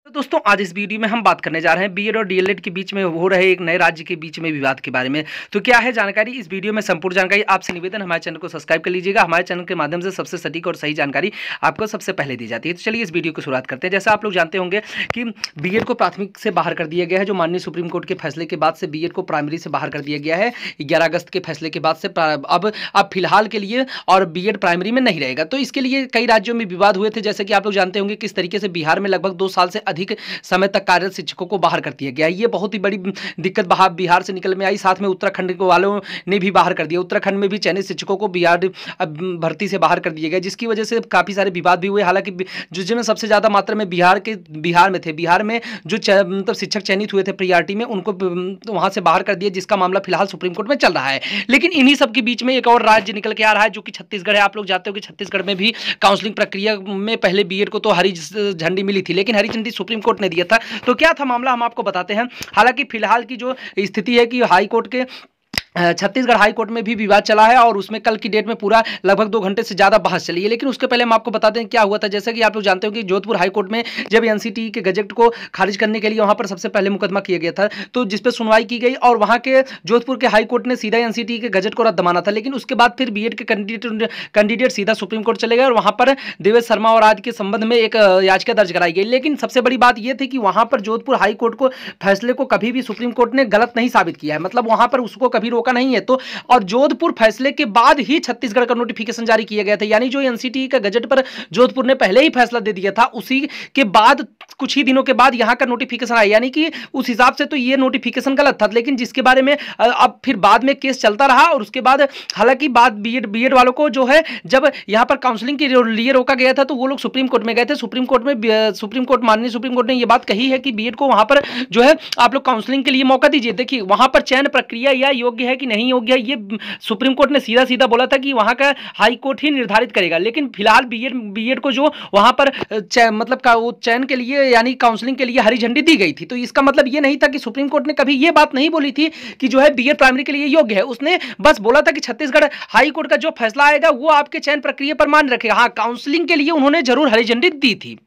तो दोस्तों आज इस वीडियो में हम बात करने जा रहे हैं बीएड और डीएलएड के बीच में हो रहे एक नए राज्य के बीच में विवाद के बारे में। तो क्या है जानकारी इस वीडियो में, संपूर्ण जानकारी। आपसे निवेदन हमारे चैनल को सब्सक्राइब कर लीजिएगा। हमारे चैनल के माध्यम से सबसे सटीक और सही जानकारी आपको सबसे पहले दी जाती है। तो चलिए इस वीडियो की शुरुआत करते हैं। जैसा आप लोग जानते होंगे कि बीएड को प्राथमिक से बाहर कर दिया गया है। जो माननीय सुप्रीम कोर्ट के फैसले के बाद से बीएड को प्राइमरी से बाहर कर दिया गया है 11 अगस्त के फैसले के बाद से। अब फिलहाल के लिए और बीएड प्राइमरी में नहीं रहेगा। तो इसके लिए कई राज्यों में विवाद हुए थे। जैसे कि आप लोग जानते होंगे किस तरीके से बिहार में लगभग 2 साल से अधिक समय तक कार्यरत शिक्षकों को बाहर कर दिया गया। ये बहुत ही बड़ी दिक्कत बिहार से निकल में आई। साथ में उत्तराखंड के वालों ने भी बाहर कर दिया। उत्तराखंड में भी चयनित शिक्षकों को बिहार भर्ती से बाहर कर दिया गया, जिसकी वजह से काफ़ी सारे विवाद भी हुए। हालांकि जिसमें सबसे ज़्यादा मात्रा में बिहार में थे। बिहार में जो मतलब शिक्षक चयनित हुए थे प्रियॉरिटी में, उनको वहाँ से बाहर कर दिया, जिसका मामला फिलहाल सुप्रीम कोर्ट में चल रहा है। लेकिन इन्हीं सब के बीच में एक और राज्य निकल के आ रहा है, जो कि छत्तीसगढ़ है। आप लोग जानते हो कि छत्तीसगढ़ में भी काउंसलिंग प्रक्रिया में पहले बीएड को तो हरी झंडी मिली थी, लेकिन हरी झंडी सुप्रीम कोर्ट ने दिया था। तो क्या था मामला, हम आपको बताते हैं। हालांकि फिलहाल की जो स्थिति है कि हाई कोर्ट के छत्तीसगढ़ हाई कोर्ट में भी विवाद चला है और उसमें कल की डेट में पूरा लगभग 2 घंटे से ज़्यादा बहस चली है। लेकिन उसके पहले हम आपको बताते हैं क्या हुआ था। जैसे कि आप लोग जानते हो कि जोधपुर हाई कोर्ट में जब एनसीटी के गजट को खारिज करने के लिए वहां पर सबसे पहले मुकदमा किया गया था, तो जिस पर सुनवाई की गई और वहां के जोधपुर के हाई कोर्ट ने सीधा एनसीटी के गजट को रद्द माना था। लेकिन उसके बाद फिर बीएड के कैंडिडेट सीधा सुप्रीम कोर्ट चले गए और वहां पर देवेश शर्मा और आज के संबंध में एक याचिका दर्ज कराई गई। लेकिन सबसे बड़ी बात यह थी कि वहां पर जोधपुर हाई कोर्ट को फैसले को कभी भी सुप्रीम कोर्ट ने गलत नहीं साबित किया है, मतलब वहां पर उसको कभी रोका नहीं है। तो और जोधपुर फैसले के बाद ही छत्तीसगढ़ का नोटिफिकेशन जारी किया गया था। यानी जो एनसीटी का गजट पर जोधपुर ने पहले ही फैसला दे दिया था, उसी के बाद कुछ ही दिनों के बाद यहां का नोटिफिकेशन आया। यानी कि उस हिसाब से तो ये नोटिफिकेशन गलत था, लेकिन जिसके बारे में अब फिर बाद में केस चलता रहा। और उसके बाद हालांकि बाद बीएड वालों को जो है जब यहां पर काउंसलिंग के लिए रोका गया था, तो वो लोग सुप्रीम कोर्ट में गए थे। सुप्रीम कोर्ट माननीय सुप्रीम कोर्ट ने यह बात कही है कि बीएड को वहां पर जो है आप लोग काउंसलिंग के लिए मौका दीजिए। देखिए वहां पर चयन प्रक्रिया या योग्य है कि नहीं योग्य, ये सुप्रीम कोर्ट ने सीधा सीधा बोला था कि वहां का हाई कोर्ट ही निर्धारित करेगा। लेकिन फिलहाल बीएड को जो वहां पर मतलब का वो चयन के लिए यानी काउंसलिंग के लिए हरी झंडी दी गई थी। तो इसका मतलब ये नहीं था कि सुप्रीम कोर्ट ने कभी ये बात नहीं बोली थी कि जो है बीएड प्राइमरी के लिए योग्य है। उसने बस बोला था कि छत्तीसगढ़ हाई कोर्ट का जो फैसला आएगा वो आपके चयन प्रक्रिया पर मान रखेगा। हाँ, काउंसलिंग के लिए उन्होंने जरूर हरी झंडी दी थी।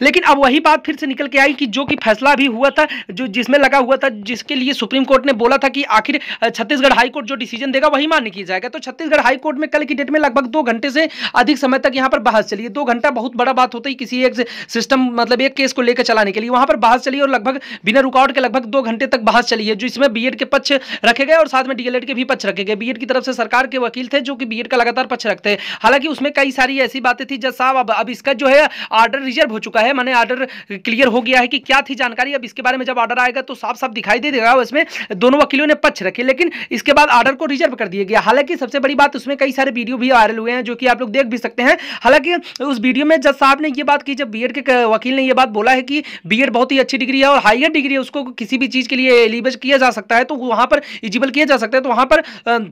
लेकिन अब वही बात फिर से निकल के आई कि जो कि फैसला भी हुआ था, जो जिसमें लगा हुआ था, जिसके लिए सुप्रीम कोर्ट ने बोला था कि आखिर छत्तीसगढ़ हाई कोर्ट जो डिसीजन देगा वही मान्य किया जाएगा। तो छत्तीसगढ़ हाई कोर्ट में कल की डेट में लगभग 2 घंटे से अधिक समय तक यहां पर बहस चली है। 2 घंटा बहुत बड़ा बात होता है किसी एक सिस्टम मतलब एक केस को लेकर चलाने के लिए। वहां पर बहस चली और लगभग बिना रुकावट के लगभग 2 घंटे तक बहस चली है, जो इसमें बीएड के पक्ष रखे गए और साथ में डीएलएड के भी पक्ष रखे गए। बीएड की तरफ से सरकार के वकील थे जो कि बीएड का लगातार पक्ष रखते हैं। हालांकि उसमें कई सारी ऐसी बातें थी जज साहब अब इसका जो है ऑर्डर रिजर्व हो चुका है, माने ऑर्डर क्लियर हो गया है कि क्या थी जानकारी। अब इसके बारे में जब ऑर्डर आएगा तो साफ साफ दिखाई दे देगा। उसमें दोनों वकीलों ने पक्ष रखे, लेकिन इसके बाद ऑर्डर को रिजर्व कर दिया गया। हालांकि सबसे बड़ी बात उसमें कई सारे वीडियो भी वायरल हुए हैं, जो कि आप लोग देख भी सकते हैं। हालांकि उस वीडियो में जज साहब ने यह बात की, जब बीएड के वकील ने यह बात बोला है कि बीएड बहुत ही अच्छी डिग्री है और हायर डिग्री है, उसको किसी भी चीज के लिए एलिजिबल किया जा सकता है, तो वहां पर एलिजिबल किया जा सकता है। तो वहां पर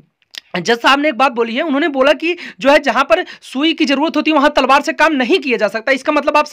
जज साहब ने एक बात बोली है। उन्होंने बोला कि जो है जहां पर सुई की जरूरत होती है वहां तलवार से काम नहीं किया जा सकता। इसका मतलब आप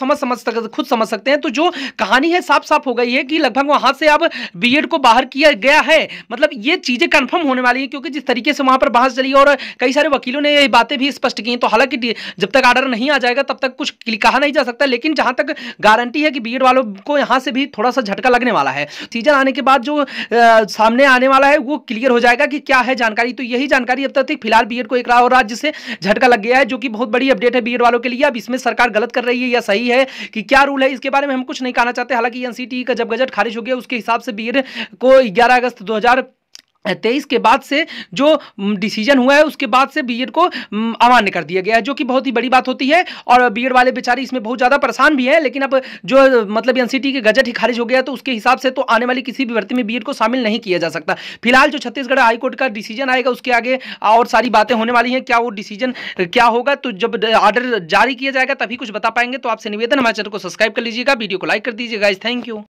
खुद समझ सकते हैं। तो जो कहानी है साफ साफ हो गई है कि लगभग वहां से अब बीएड को बाहर किया गया है। मतलब ये चीजें कंफर्म होने वाली है, क्योंकि जिस तरीके से वहां पर बहस चली और कई सारे वकीलों ने ये बातें भी स्पष्ट की। तो हालांकि जब तक ऑर्डर नहीं आ जाएगा तब तक कुछ कहा नहीं जा सकता, लेकिन जहां तक गारंटी है कि बीएड वालों को यहां से भी थोड़ा सा झटका लगने वाला है। सीजन आने के बाद जो सामने आने वाला है वो क्लियर हो जाएगा कि क्या है जानकारी। तो यही जानकारी अब तक थी। फिलहाल बीएड को एक और राज्य से झटका लग गया है, जो कि बहुत बड़ी अपडेट है बीएड वालों के लिए। अब इसमें सरकार गलत कर रही है या सही है कि क्या रूल है, इसके बारे में हम कुछ नहीं कहना चाहते। हालांकि एनसीटी का जब गजट खारिज हो गया उसके हिसाब से बीएड को 11 अगस्त 2023 के बाद से जो डिसीजन हुआ है उसके बाद से बीएड को अमान्य कर दिया गया है, जो कि बहुत ही बड़ी बात होती है। और बीएड वाले बेचारे इसमें बहुत ज्यादा परेशान भी हैं। लेकिन अब जो मतलब एनसीटी के गजट ही खारिज हो गया तो उसके हिसाब से तो आने वाली किसी भी भर्ती में बीएड को शामिल नहीं किया जा सकता। फिलहाल जो छत्तीसगढ़ हाईकोर्ट का डिसीजन आएगा उसके आगे और सारी बातें होने वाली हैं। क्या वो डिसीजन क्या होगा, तो जब ऑर्डर जारी किया जाएगा तभी कुछ बता पाएंगे। तो आपसे निवेदन हमारे चैनल को सब्सक्राइब कर लीजिएगा, वीडियो को लाइक कर दीजिएगा। Thank you.